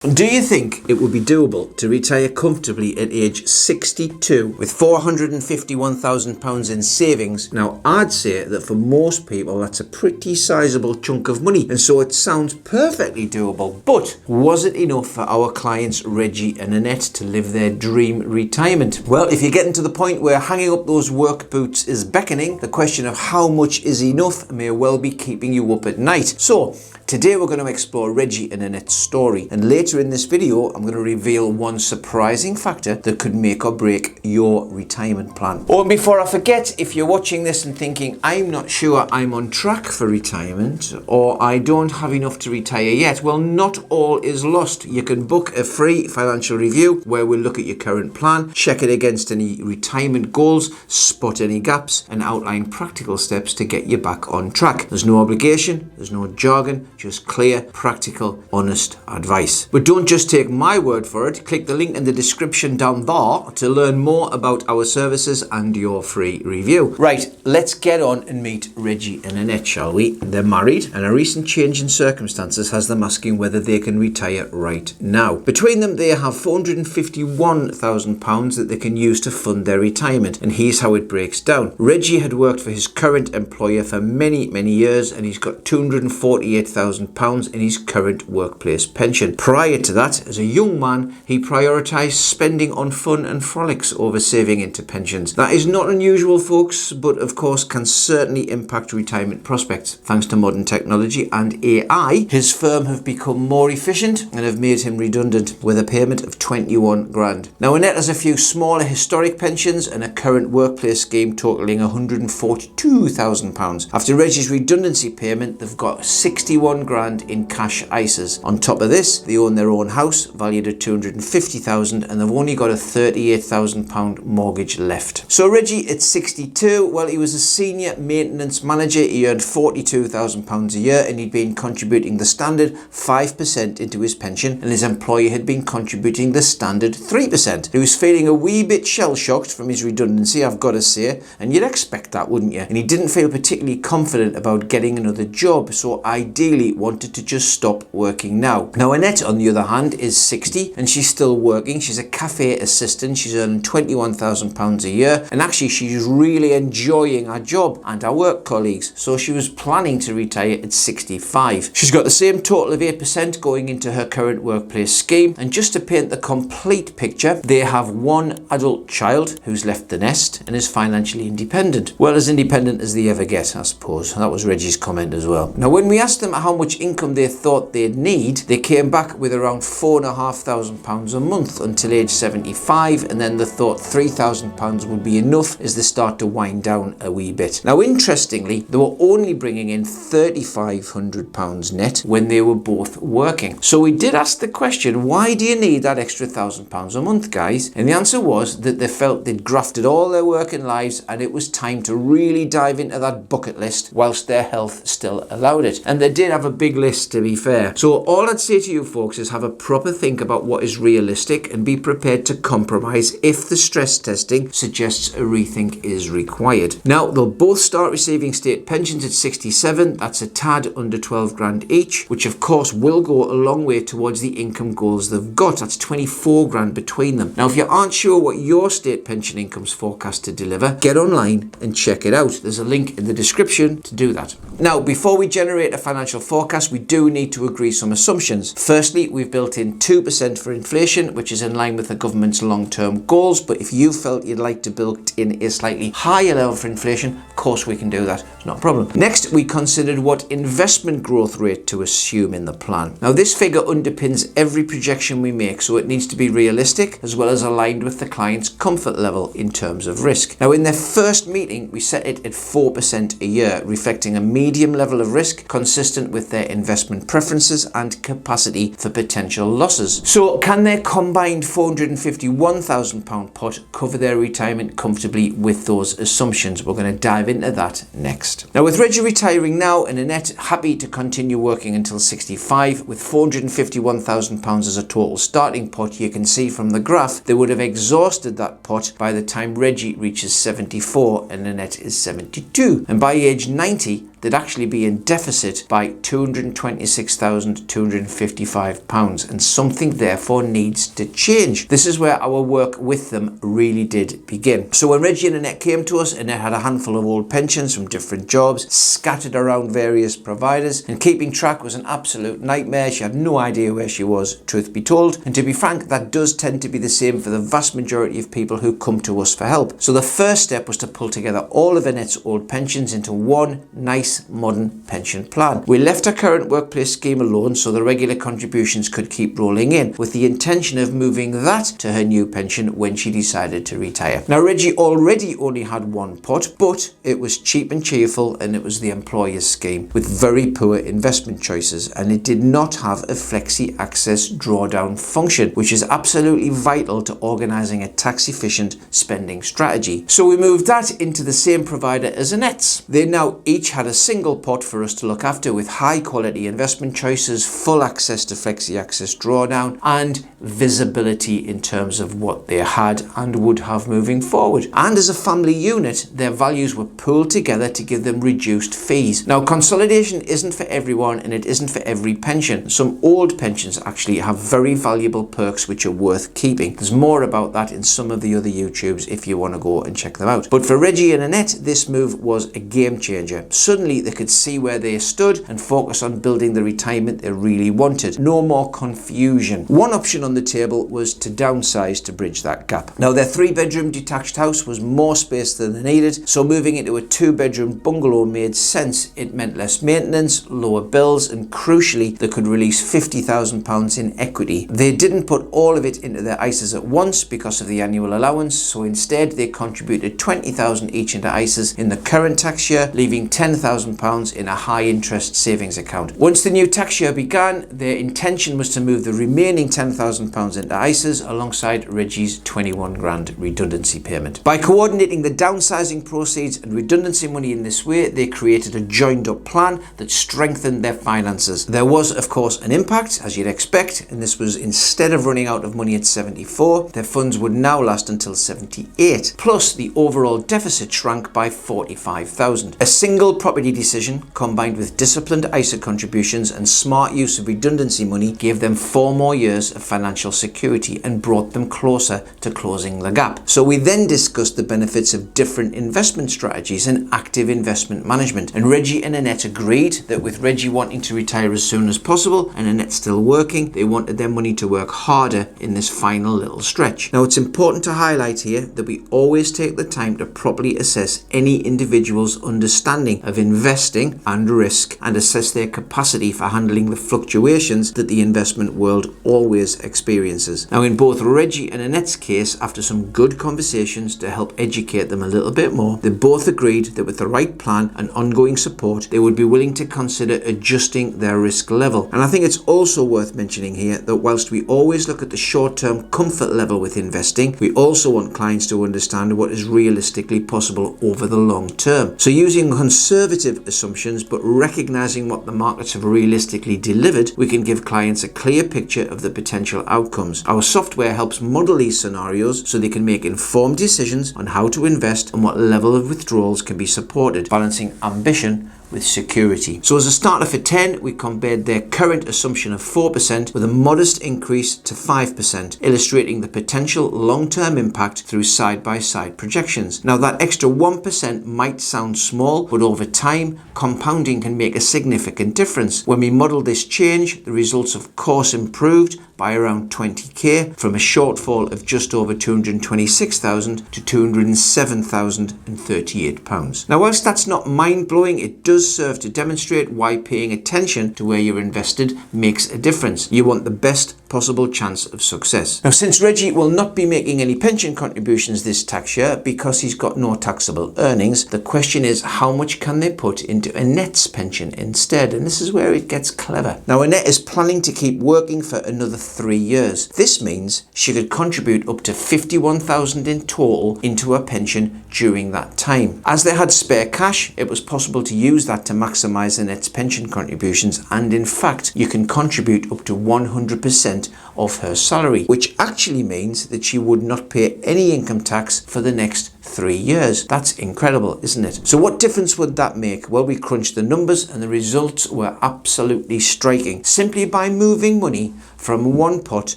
Do you think it would be doable to retire comfortably at age 62 with £451,000 in savings? Now, I'd say that for most people, that's a pretty sizable chunk of money, and so it sounds perfectly doable. But was it enough for our clients Reggie and Annette to live their dream retirement? Well, if you're getting to the point where hanging up those work boots is beckoning, the question of how much is enough may well be keeping you up at night. So, today we're going to explore Reggie and Annette's story, and later in this video I'm going to reveal one surprising factor that could make or break your retirement plan. Oh, and before I forget, if you're watching this and thinking I'm not sure I'm on track for retirement or I don't have enough to retire yet, well, not all is lost. You can book a free financial review where we'll look at your current plan, check it against any retirement goals, spot any gaps and outline practical steps to get you back on track. There's no obligation, there's no jargon, just clear, practical, honest advice. But don't just take my word for it. Click the link in the description down there to learn more about our services and your free review. Right, let's get on and meet Reggie and Annette, shall we? They're married, and a recent change in circumstances has them asking whether they can retire right now. Between them, they have £451,000 that they can use to fund their retirement, and here's how it breaks down. Reggie had worked for his current employer for many years, and he's got £248,000 in his current workplace pension. Prior to that, as a young man, he prioritised spending on fun and frolics over saving into pensions. That is not unusual, folks, but of course can certainly impact retirement prospects. Thanks to modern technology and AI, his firm have become more efficient and have made him redundant with a payment of 21 grand. Now, Annette has a few smaller historic pensions and a current workplace scheme totaling £142,000. After Reggie's redundancy payment, they've got 61 grand in cash ISAs. On top of this, they own their own house valued at £250,000 and they've only got a £38,000 mortgage left. So Reggie at 62, well, he was a senior maintenance manager. He earned £42,000 a year and he'd been contributing the standard 5% into his pension, and his employer had been contributing the standard 3%. He was feeling a wee bit shell-shocked from his redundancy, I've got to say, and you'd expect that, wouldn't you? And he didn't feel particularly confident about getting another job, so ideally wanted to just stop working now. Now, Annette, on the other hand, is 60 and she's still working. She's a cafe assistant. She's earning £21,000 a year, and actually she's really enjoying her job and her work colleagues, so she was planning to retire at 65. She's got the same total of 8% going into her current workplace scheme, and just to paint the complete picture, they have one adult child who's left the nest and is financially independent. Well, as independent as they ever get, I suppose. That was Reggie's comment as well. Now, when we asked them how much income they thought they'd need, they came back with around £4,500 a month until age 75, and then they thought £3,000 would be enough as they start to wind down a wee bit. Now, interestingly, they were only bringing in £3,500 net when they were both working. So we did ask the question, why do you need that extra £1,000 a month, guys? And the answer was that they felt they'd grafted all their working lives and it was time to really dive into that bucket list whilst their health still allowed it. And they did have a big list, to be fair. So all I'd say to you folks is have a proper think about what is realistic and be prepared to compromise if the stress testing suggests a rethink is required. Now, they'll both start receiving state pensions at 67. That's a tad under 12 grand each, which of course will go a long way towards the income goals they've got. That's 24 grand between them. Now, if you aren't sure what your state pension income's forecast to deliver, get online and check it out. There's a link in the description to do that. Now, before we generate a financial forecast, we do need to agree some assumptions. Firstly, we've built in 2% for inflation, which is in line with the government's long-term goals, but if you felt you'd like to build in a slightly higher level for inflation, of course we can do that. It's not a problem. Next, we considered what investment growth rate to assume in the plan. Now, this figure underpins every projection we make, so it needs to be realistic as well as aligned with the client's comfort level in terms of risk. Now, in their first meeting, we set it at 4% a year, reflecting a medium level of risk consistent with their investment preferences and capacity for potential losses. So, can their combined £451,000 pot cover their retirement comfortably with those assumptions? We're going to dive into that next. Now, with Reggie retiring now and Annette happy to continue working until 65, with £451,000 as a total starting pot, you can see from the graph they would have exhausted that pot by the time Reggie reaches 74 and Annette is 72. And by age 90, they'd actually be in deficit by £226,255, and something therefore needs to change. This is where our work with them really did begin. So when Reggie and Annette came to us, Annette had a handful of old pensions from different jobs scattered around various providers, and keeping track was an absolute nightmare. She had no idea where she was, truth be told, and to be frank, that does tend to be the same for the vast majority of people who come to us for help. So the first step was to pull together all of Annette's old pensions into one nice modern pension plan. We left her current workplace scheme alone so the regular contributions could keep rolling in, with the intention of moving that to her new pension when she decided to retire. Now Reggie already only had one pot, but it was cheap and cheerful, and it was the employer's scheme with very poor investment choices, and it did not have a flexi access drawdown function, which is absolutely vital to organising a tax efficient spending strategy. So we moved that into the same provider as Annette's. They now each had a single pot for us to look after, with high quality investment choices, full access to flexi access drawdown, and visibility in terms of what they had and would have moving forward. And as a family unit, their values were pooled together to give them reduced fees. Now consolidation isn't for everyone, and it isn't for every pension. Some old pensions actually have very valuable perks which are worth keeping. There's more about that in some of the other YouTubes if you want to go and check them out. But for Reggie and Annette, this move was a game changer. Suddenly they could see where they stood and focus on building the retirement they really wanted. No more confusion. One option on the table was to downsize to bridge that gap. Now their 3-bedroom detached house was more space than they needed, so moving into a 2-bedroom bungalow made sense. It meant less maintenance, lower bills, and crucially they could release £50,000 in equity. They didn't put all of it into their ISAs at once because of the annual allowance, so instead they contributed £20,000 each into ISAs in the current tax year, leaving £10,000 in a high interest savings account. Once the new tax year began, their intention was to move the remaining £10,000 into ISAs alongside Reggie's 21 grand redundancy payment. By coordinating the downsizing proceeds and redundancy money in this way, they created a joined up plan that strengthened their finances. There was of course an impact, as you'd expect, and this was instead of running out of money at 74, their funds would now last until 78. Plus the overall deficit shrank by 45,000. A single property decision combined with disciplined ISA contributions and smart use of redundancy money gave them 4 more years of financial security and brought them closer to closing the gap. So we then discussed the benefits of different investment strategies and active investment management, and Reggie and Annette agreed that with Reggie wanting to retire as soon as possible and Annette still working, they wanted their money to work harder in this final little stretch. Now it's important to highlight here that we always take the time to properly assess any individual's understanding of investing and risk, and assess their capacity for handling the fluctuations that the investment world always experiences. Now in both Reggie and Annette's case, after some good conversations to help educate them a little bit more, they both agreed that with the right plan and ongoing support, they would be willing to consider adjusting their risk level. And I think it's also worth mentioning here that whilst we always look at the short-term comfort level with investing, we also want clients to understand what is realistically possible over the long term. So using conservative assumptions but recognizing what the markets have realistically delivered, we can give clients a clear picture of the potential outcomes. Our software helps model these scenarios so they can make informed decisions on how to invest and what level of withdrawals can be supported, balancing ambition with security. So as a starter for 10, we compared their current assumption of 4% with a modest increase to 5%, illustrating the potential long-term impact through side-by-side projections. Now that extra 1% might sound small, but over time, compounding can make a significant difference. When we model this change, the results of course improved by around 20k, from a shortfall of just over 226,000 to 207,038 pounds. Now whilst that's not mind-blowing, it does serve to demonstrate why paying attention to where you're invested makes a difference. You want the best possible chance of success. Now since Reggie will not be making any pension contributions this tax year because he's got no taxable earnings, the question is how much can they put into Annette's pension instead? And this is where it gets clever. Now Annette is planning to keep working for another 3 years. This means she could contribute up to $51,000 in total into her pension during that time. As they had spare cash, it was possible to use that to maximise Annette's pension contributions, and in fact you can contribute up to 100% of her salary, which actually means that she would not pay any income tax for the next 3 years. That's incredible, isn't it? So what difference would that make? Well, we crunched the numbers and the results were absolutely striking. Simply by moving money from one pot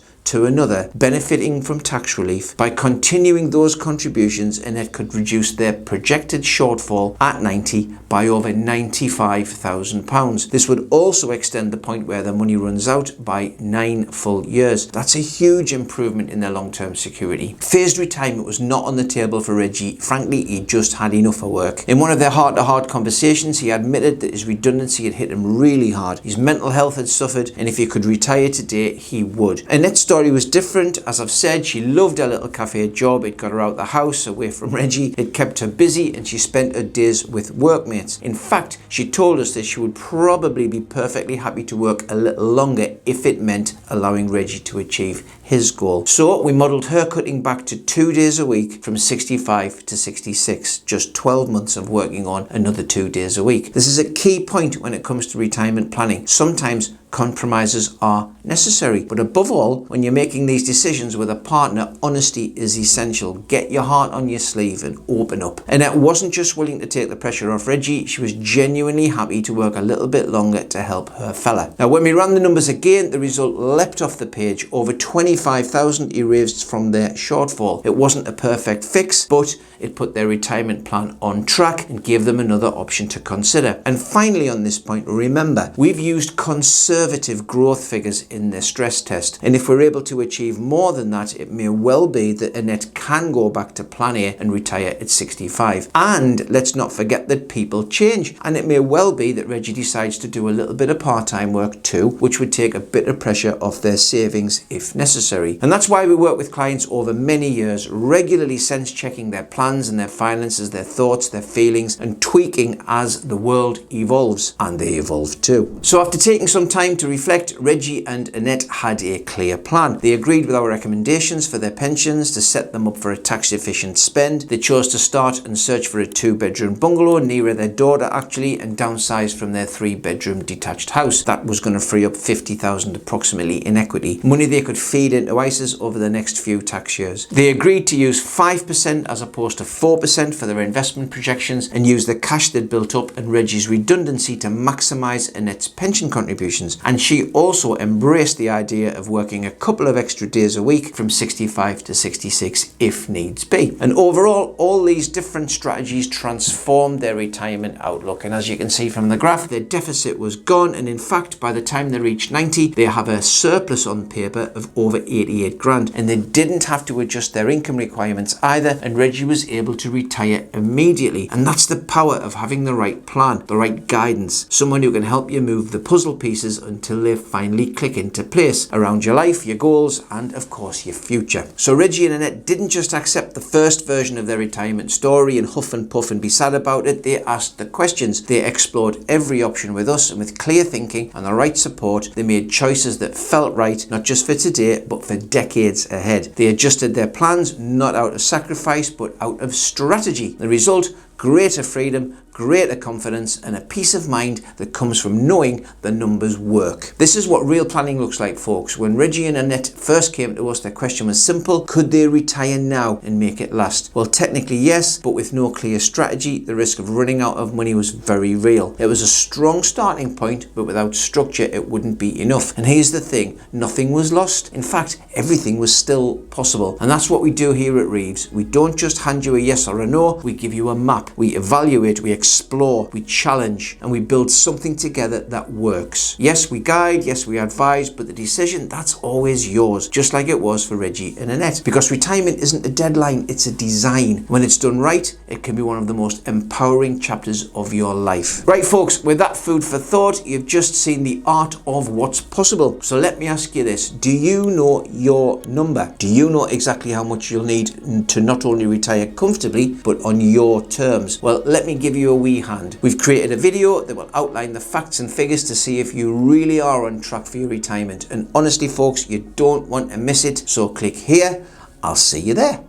to another, benefiting from tax relief, by continuing those contributions, Annette could reduce their projected shortfall at 90 by over £95,000. This would also extend the point where the money runs out by 9 full years. That's a huge improvement in their long-term security. Phased retirement was not on the table for Reggie. Frankly, he just had enough of work. In one of their heart-to-heart conversations, he admitted that his redundancy had hit him really hard. His mental health had suffered, and if he could retire today, he would. Annette's story was different. As I've said, she loved her little cafe job. It got her out the house, away from Reggie. It kept her busy, and she spent her days with workmates. In fact, she told us that she would probably be perfectly happy to work a little longer if it meant allowing Reggie to achieve his goal. So we modelled her cutting back to 2 days a week from 65 to 66, just 12 months of working on another 2 days a week. This is a key point when it comes to retirement planning. Sometimes compromises are necessary, but above all, when you're making these decisions with a partner, honesty is essential. Get your heart on your sleeve and open up. Annette wasn't just willing to take the pressure off Reggie, she was genuinely happy to work a little bit longer to help her fella. Now, when we ran the numbers again, the result leapt off the page. Over 25,000 erased from their shortfall. It wasn't a perfect fix, but it put their retirement plan on track and gave them another option to consider. And finally, on this point, remember, we've used conservative growth figures in their stress test, and if we're able to achieve more than that, it may well be that Annette can go back to plan A and retire at 65. And let's not forget that people change, and it may well be that Reggie decides to do a little bit of part-time work too, which would take a bit of pressure off their savings if necessary. And that's why we work with clients over many years, regularly sense checking their plans and their finances, their thoughts, their feelings, and tweaking as the world evolves, and they evolve too. So after taking some time to reflect, Reggie and Annette had a clear plan. They agreed with our recommendations for their pensions to set them up for a tax-efficient spend. They chose to start and search for a 2-bedroom bungalow nearer their daughter actually, and downsize from their 3-bedroom detached house. That was going to free up $50,000 approximately in equity, money they could feed into ISAs over the next few tax years. They agreed to use 5% as opposed to 4% for their investment projections, and use the cash they'd built up and Reggie's redundancy to maximise Annette's pension contributions. And she also embraced the idea of working a couple of extra days a week from 65 to 66 if needs be. And overall, all these different strategies transformed their retirement outlook. And as you can see from the graph, their deficit was gone, and in fact, by the time they reached 90, they have a surplus on paper of over 88 grand, and they didn't have to adjust their income requirements either, and Reggie was able to retire immediately. And that's the power of having the right plan, the right guidance, someone who can help you move the puzzle pieces until they finally click into place around your life, your goals, and of course your future. So Reggie and Annette didn't just accept the first version of their retirement story and huff and puff and be sad about it. They asked the questions. They explored every option with us, and with clear thinking and the right support, they made choices that felt right, not just for today, but for decades ahead. They adjusted their plans, not out of sacrifice, but out of strategy. The result: greater freedom, greater confidence, and a peace of mind that comes from knowing the numbers work. This is what real planning looks like, folks. When Reggie and Annette first came to us, their question was simple: could they retire now and make it last? Well, technically yes, but with no clear strategy, the risk of running out of money was very real. It was a strong starting point, but without structure, it wouldn't be enough. And here's the thing: nothing was lost. In fact, everything was still possible. And that's what we do here at Reeves. We don't just hand you a yes or a no, we give you a map. We evaluate, we explore, we challenge, and we build something together that works. Yes, we guide, yes, we advise, but the decision, that's always yours, just like it was for Reggie and Annette. Because retirement isn't a deadline, it's a design. When it's done right, it can be one of the most empowering chapters of your life. Right, folks, with that food for thought, you've just seen the art of what's possible. So let me ask you this: do you know your number? Do you know exactly how much you'll need to not only retire comfortably, but on your terms? Well, let me give you your wee hand. We've created a video that will outline the facts and figures to see if you really are on track for your retirement. And honestly folks, you don't want to miss it. So click here. I'll see you there.